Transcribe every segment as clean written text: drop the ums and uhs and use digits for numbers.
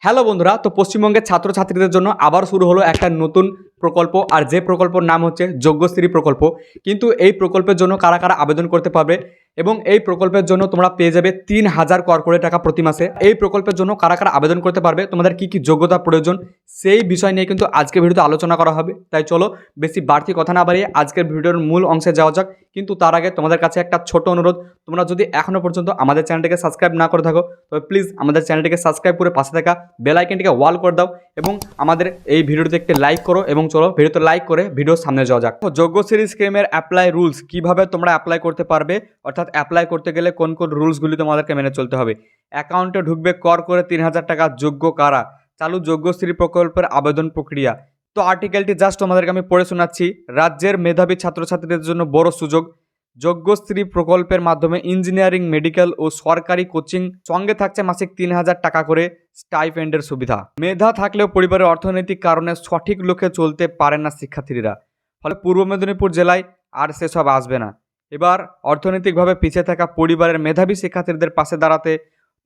Hello বন্ধুরা, তো পশ্চিমবঙ্গের ছাত্রছাত্রীদের জন্য আবার শুরু হলো একটা নতুন প্রকল্প। আর যে প্রকল্পের নাম হচ্ছে যোগ্যশ্রী প্রকল্প। কিন্তু এই প্রকল্পের জন্য কারা কারা আবেদন করতে পারবে এবং এই প্রকল্পের জন্য তোমরা পেয়ে যাবে 3,000 করে টাকা প্রতি মাসে। এই প্রকল্পের জন্য কারা কারা আবেদন করতে পারবে, তোমাদের কি কি যোগ্যতা প্রয়োজন, সেই বিষয় নিয়ে কিন্তু আজকের ভিডিওতে আলোচনা করা হবে। তাই চলো বেশি বাড়তি কথা না বাড়িয়ে আজকের ভিডিওর মূল অংশে যাওয়া যাক। কিন্তু তার আগে তোমাদের কাছে একটা ছোট অনুরোধ, তোমরা যদি এখনও পর্যন্ত আমাদের চ্যানেলটিকে সাবস্ক্রাইব না করে থাকো তবে প্লিজ আমাদের চ্যানেলটিকে সাবস্ক্রাইব করে পাশে থাকা বেল আইকনটিকে ওয়াল করে দাও এবং আমাদের এই ভিডিওতে একটি লাইক করো। এবং চলো ভিডিওতে লাইক করে ভিডিওর সামনে যাওয়া যাক। যোগ্যশ্রী স্কিমের অ্যাপ্লাই রুলস, কিভাবে তোমরা অ্যাপ্লাই করতে পারবে, অর্থাৎ অ্যাপ্লাই করতে গেলে কোন কোন রুলসগুলি তোমাদেরকে মেনে চলতে হবে। অ্যাকাউন্টে ঢুকবে কর করে 3,000 টাকা, যোগ্য কারা, চালু যোগ্যশ্রী প্রকল্পের আবেদন প্রক্রিয়া। তো আর্টিকেলটি জাস্ট তোমাদেরকে আমি পড়ে শোনাচ্ছি। রাজ্যের মেধাবী ছাত্রছাত্রীদের জন্য বড় সুযোগ। যোগ্যশ্রী প্রকল্পের মাধ্যমে ইঞ্জিনিয়ারিং, মেডিকেল ও সরকারি কোচিং সঙ্গে থাকছে মাসিক 3,000 টাকা করে স্টাইপেন্ডের সুবিধা। মেধা থাকলেও পরিবারের অর্থনৈতিক কারণে সঠিক লক্ষ্যে চলতে পারেন না শিক্ষার্থীরা, ফলে পূর্ব মেদিনীপুর জেলায় আর সেসব আসবে না। এবার অর্থনৈতিকভাবে পিছিয়ে থাকা পরিবারের মেধাবী শিক্ষার্থীদের পাশে দাঁড়াতে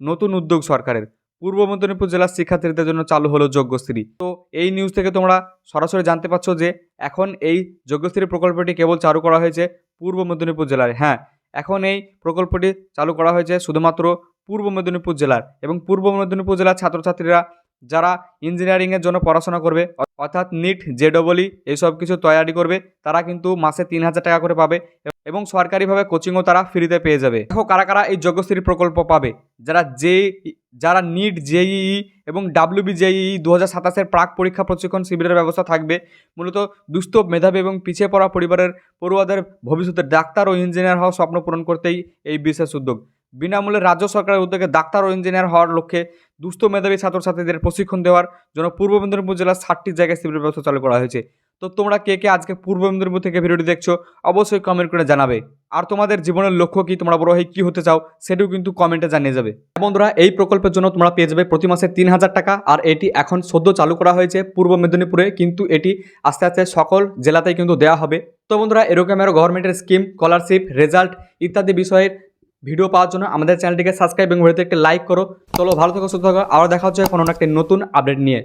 নতুন উদ্যোগ সরকারের। পূর্ব মেদিনীপুর জেলার শিক্ষার্থীদের জন্য চালু হলো যোগ্যশ্রী। তো এই নিউজ থেকে তোমরা সরাসরি জানতে পারছো যে এখন এই যোগ্যশ্রী প্রকল্পটি কেবল চালু করা হয়েছে পূর্ব মেদিনীপুর জেলার। হ্যাঁ, এখন এই প্রকল্পটি চালু করা হয়েছে শুধুমাত্র পূর্ব মেদিনীপুর জেলার এবং পূর্ব মেদিনীপুর জেলার ছাত্রছাত্রীরা যারা ইঞ্জিনিয়ারিংয়ের জন্য পড়াশোনা করবে, অর্থাৎ নিট, জেডবলই এইসব কিছু তৈরি করবে, তারা কিন্তু মাসে 3,000 টাকা করে পাবে এবং সরকারিভাবে কোচিংও তারা ফ্রিতে পেয়ে যাবে। দেখো কারা কারা এই যোগ্যশ্রী প্রকল্প পাবে। যারা নিট, জেইই এবং WBJEE 2027 প্রাক পরীক্ষা প্রশিক্ষণ শিবিরের ব্যবস্থা থাকবে। মূলত দুস্থ, মেধাবী এবং পিছিয়ে পড়া পরিবারের পড়ুয়াদের ভবিষ্যতে ডাক্তার ও ইঞ্জিনিয়ার হওয়ার স্বপ্ন পূরণ করতেই এই বিশেষ উদ্যোগ। বিনামূল্যে রাজ্য সরকারের উদ্যোগে ডাক্তার ও ইঞ্জিনিয়ার হওয়ার লক্ষ্যে দুস্থ মেধাবী ছাত্রছাত্রীদের প্রশিক্ষণ দেওয়ার জন্য পূর্ব মেদিনীপুর জেলার 60টি জায়গায় শিবিরের ব্যবস্থা চালু করা হয়েছে। তো তোমরা কে কে আজকে পূর্ব মেদিনীপুর থেকে ভিডিওটি দেখছো অবশ্যই কমেন্ট করে জানাবে। আর তোমাদের জীবনের লক্ষ্য কি, তোমরা বড় হয়ে কী হতে চাও সেটাও কিন্তু কমেন্টে জানিয়ে যাবে। বন্ধুরা, এই প্রকল্পের জন্য তোমরা পেয়ে যাবে প্রতি মাসে 3,000 টাকা। আর এটি এখন সদ্য চালু করা হয়েছে পূর্ব মেদিনীপুরে, কিন্তু এটি আস্তে আস্তে সকল জেলাতেই কিন্তু দেওয়া হবে। তো বন্ধুরা, এরকম আরও গভর্নমেন্টের স্কিম, স্কলারশিপ, রেজাল্ট ইত্যাদি বিষয়ের ভিডিও পাওয়ার জন্য আমাদের চ্যানেলটিকে সাবস্ক্রাইব এবং ভিডিওতে একটি লাইক করো। চলো ভালো থাকো, সুস্থ থাকো, আবার দেখা হচ্ছে কোনো একটা নতুন আপডেট নিয়ে।